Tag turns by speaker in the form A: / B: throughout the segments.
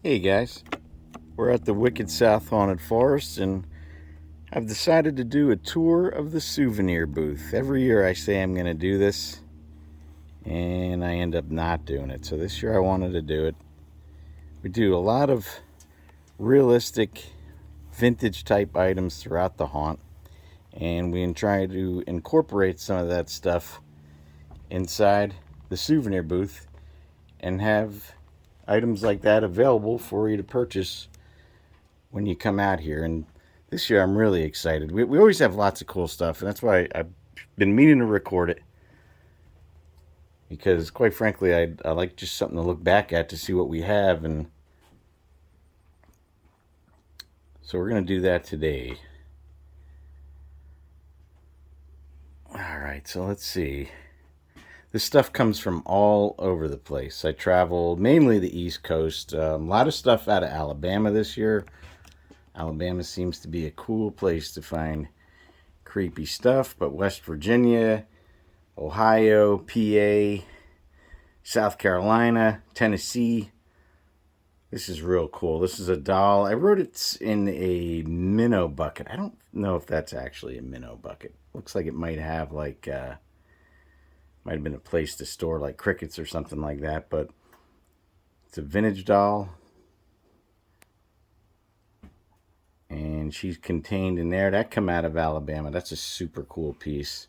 A: Hey guys, we're at the Wicked South Haunted Forest and I've decided to do a tour of the souvenir booth. Every year I say I'm going to do this and I end up not doing it. So this year I wanted to do it. We do a lot of realistic vintage type items throughout the haunt and we try to incorporate some of that stuff inside the souvenir booth and have items like that available for you to purchase when you come out here. And this year I'm really excited. We always have lots of cool stuff, and that's why I've been meaning to record it. Because quite frankly, I like just something to look back at to see what we have, and so we're gonna do that today. All right, so let's see. This stuff comes from all over the place. I travel mainly the East Coast. A lot of stuff out of Alabama this year. Alabama seems to be a cool place to find creepy stuff, but West Virginia, Ohio, PA, South Carolina, Tennessee. This is real cool. This is a doll. I wrote it in a minnow bucket. I don't know if that's actually a minnow bucket. Looks like it might have might have been a place to store like crickets or something like that, but it's a vintage doll. And she's contained in there. That come out of Alabama. That's a super cool piece.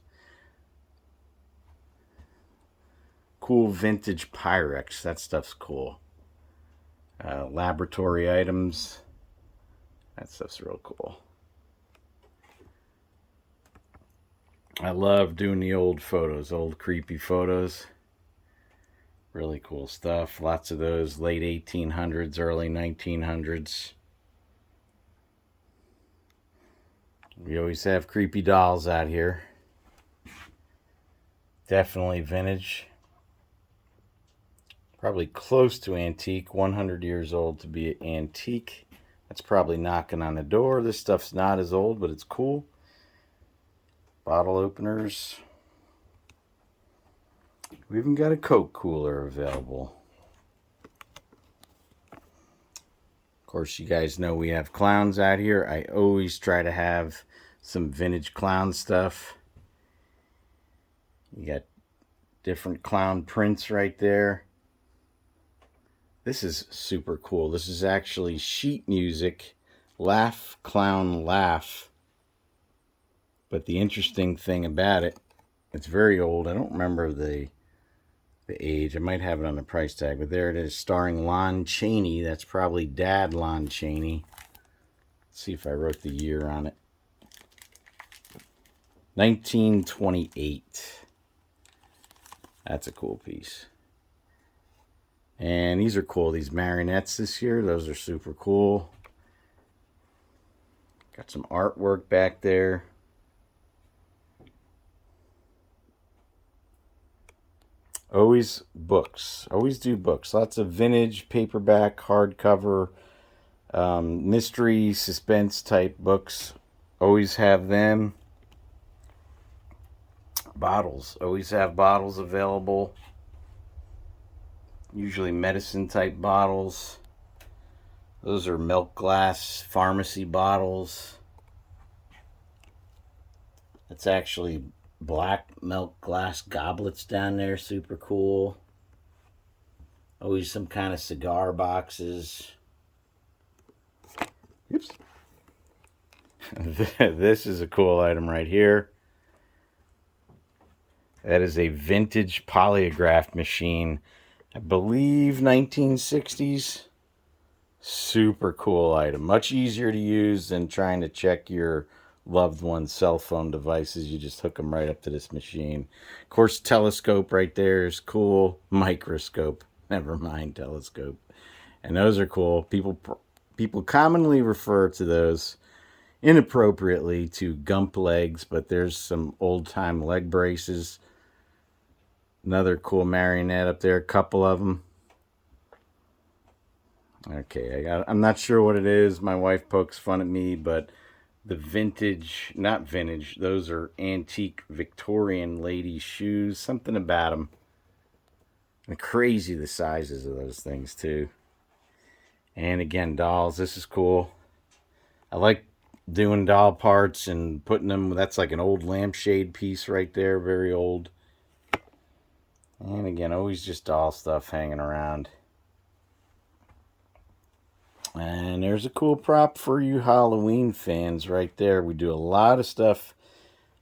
A: Cool vintage Pyrex. That stuff's cool. Laboratory items. That stuff's real cool. I love doing the old photos, old creepy photos. Really cool stuff. Lots of those late 1800s, early 1900s. We always have creepy dolls out here. Definitely vintage. Probably close to antique. 100 years old to be antique. That's probably knocking on the door. This stuff's not as old, but it's cool. Bottle openers. We even got a Coke cooler available. Of course, you guys know we have clowns out here. I always try to have some vintage clown stuff. You got different clown prints right there. This is super cool. This is actually sheet music. Laugh, clown, laugh. But the interesting thing about it, it's very old. I don't remember the age. I might have it on the price tag, but there it is, starring Lon Chaney. That's probably Dad Lon Chaney. Let's see if I wrote the year on it. 1928. That's a cool piece. And these are cool. These marionettes this year, those are super cool. Got some artwork back there. Always books. Always do books. Lots of vintage, paperback, hardcover, mystery, suspense type books. Always have them. Bottles. Always have bottles available. Usually medicine type bottles. Those are milk glass pharmacy bottles. It's actually black milk glass goblets down there. Super cool. Always some kind of cigar boxes. Oops. This is a cool item right here. That is a vintage polygraph machine. I believe 1960s. Super cool item. Much easier to use than trying to check your loved one's cell phone devices. You just hook them right up to this machine. Of course, telescope right there is cool. Microscope. Never mind telescope. And those are cool. People commonly refer to those inappropriately to gump legs, but there's some old time leg braces. Another cool marionette up there, a couple of them. Okay, I'm not sure what it is. My wife pokes fun at me, but the vintage, not vintage, those are antique Victorian lady shoes. Something about them. And crazy the sizes of those things, too. And again, dolls. This is cool. I like doing doll parts and putting them. That's like an old lampshade piece right there. Very old. And again, always just doll stuff hanging around. And there's a cool prop for you Halloween fans right there. We do a lot of stuff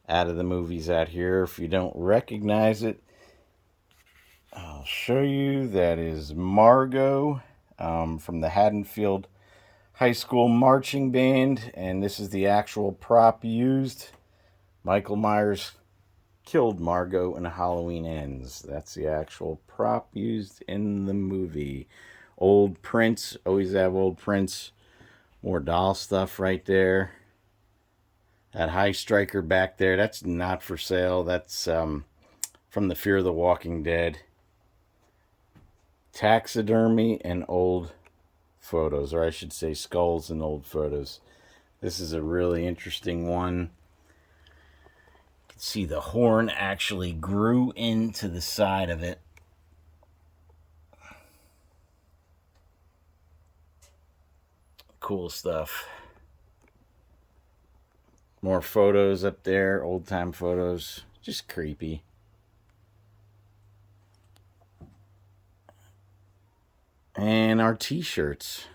A: out of the movies out here. If you don't recognize it, I'll show you. That is Margot from the Haddonfield High School Marching Band. And this is the actual prop used. Michael Myers killed Margot in Halloween Ends. That's the actual prop used in the movie. Old prints. Always have old prints. More doll stuff right there. That high striker back there, that's not for sale. That's from the Fear of the Walking Dead. Taxidermy and old photos, or I should say skulls and old photos. This is a really interesting one. You can see the horn actually grew into the side of it. Cool stuff. More photos up there, old time photos. Just creepy. And our t-shirts.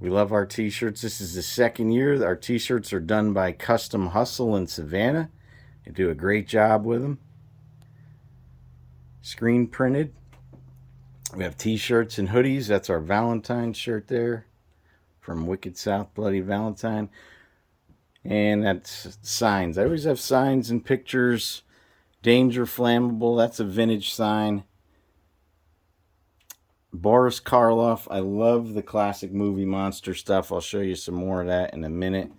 A: We love our t-shirts. This is the second year. Our t-shirts are done by Custom Hustle in Savannah. They do a great job with them. Screen printed. We have t-shirts and hoodies. That's our Valentine shirt there from Wicked South Bloody Valentine. And that's signs. I always have signs and pictures. Danger Flammable. That's a vintage sign. Boris Karloff. I love the classic movie monster stuff. I'll show you some more of that in a minute.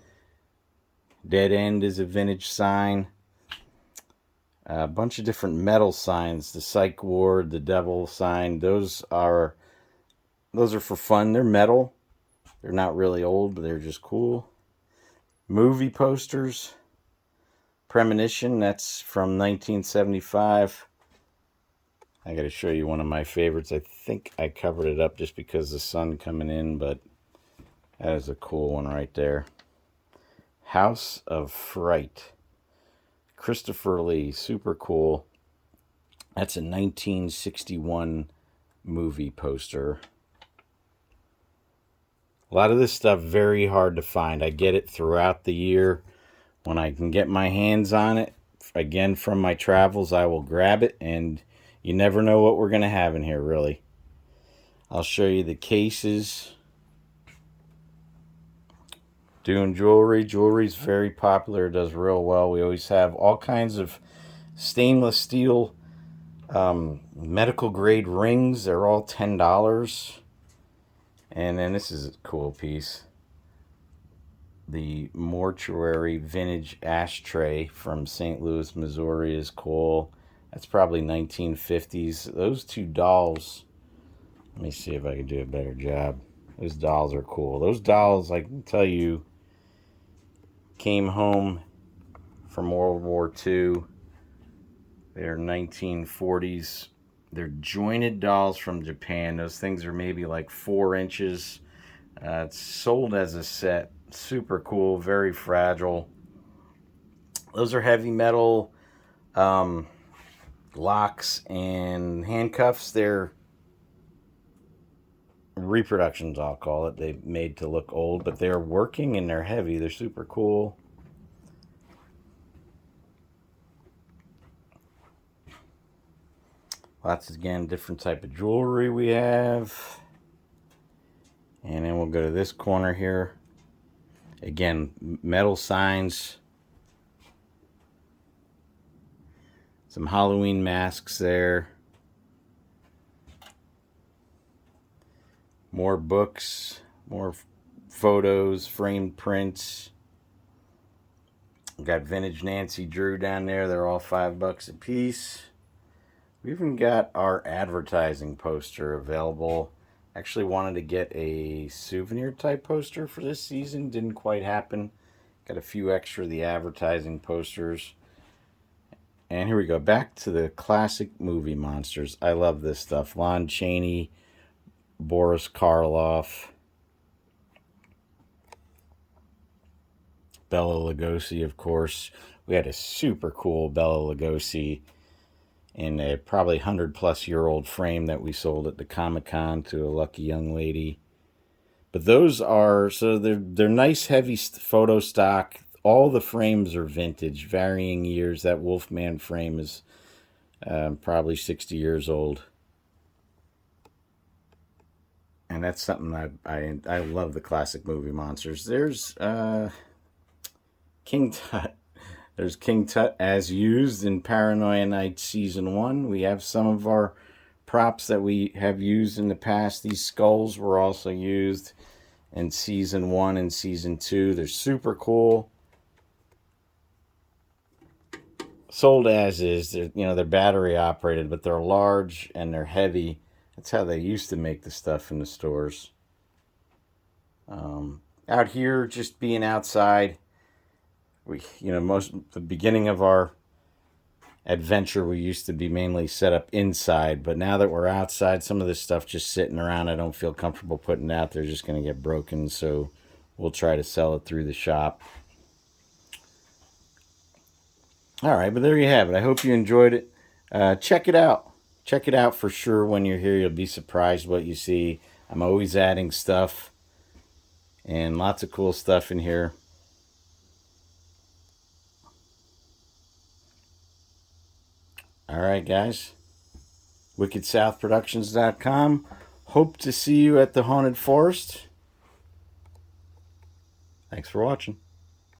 A: Dead End is a vintage sign. A bunch of different metal signs. The Psych Ward, the Devil sign. Those are for fun. They're metal. They're not really old, but they're just cool. Movie posters. Premonition. That's from 1975. I got to show you one of my favorites. I think I covered it up just because of the sun coming in, but that is a cool one right there. House of Fright. Christopher Lee. Super cool. That's a 1961 movie poster. A lot of this stuff very hard to find. I get it throughout the year. When I can get my hands on it, again from my travels, I will grab it, and you never know what we're going to have in here, really. I'll show you the cases. Doing jewelry. Jewelry's very popular. It does real well. We always have all kinds of stainless steel medical grade rings. They're all $10. And then this is a cool piece. The mortuary vintage ashtray from St. Louis, Missouri is cool. That's probably 1950s. Those two dolls, let me see if I can do a better job. Those dolls are cool. Those dolls, I can tell you, came home from World War II. They're 1940s. They're jointed dolls from Japan. Those things are maybe like 4 inches. It's sold as a set. Super cool, very fragile. Those are heavy metal locks and handcuffs. They're reproductions, I'll call it. They've made to look old, but they're working and they're heavy. They're super cool. Lots, again, different type of jewelry we have. And then we'll go to this corner here. Again, metal signs. Some Halloween masks there. More books, more photos, framed prints. We've got vintage Nancy Drew down there. They're all $5 a piece. We even got our advertising poster available. Actually wanted to get a souvenir type poster for this season. Didn't quite happen. Got a few extra of the advertising posters. And here we go. Back to the classic movie monsters. I love this stuff. Lon Chaney, Boris Karloff, Bela Lugosi, of course. We had a super cool Bela Lugosi in a probably 100-plus-year-old frame that we sold at the Comic-Con to a lucky young lady. But those are, so they're nice, heavy photo stock. All the frames are vintage, varying years. That Wolfman frame is probably 60 years old. And that's something I love, the classic movie monsters. There's King Tut. There's King Tut as used in Paranoia Night Season 1. We have some of our props that we have used in the past. These skulls were also used in Season 1 and Season 2. They're super cool. Sold as is. They're battery operated, but they're large and they're heavy. That's how they used to make the stuff in the stores. Out here, just being outside, the beginning of our adventure, we used to be mainly set up inside, but now that we're outside, some of this stuff just sitting around, I don't feel comfortable putting out. They're just going to get broken, so we'll try to sell it through the shop. All right, but there you have it. I hope you enjoyed it. Check it out. Check it out for sure. When you're here, you'll be surprised what you see. I'm always adding stuff, and lots of cool stuff in here. All right, guys. WickedSouthProductions.com. Hope to see you at the Haunted Forest. Thanks for watching.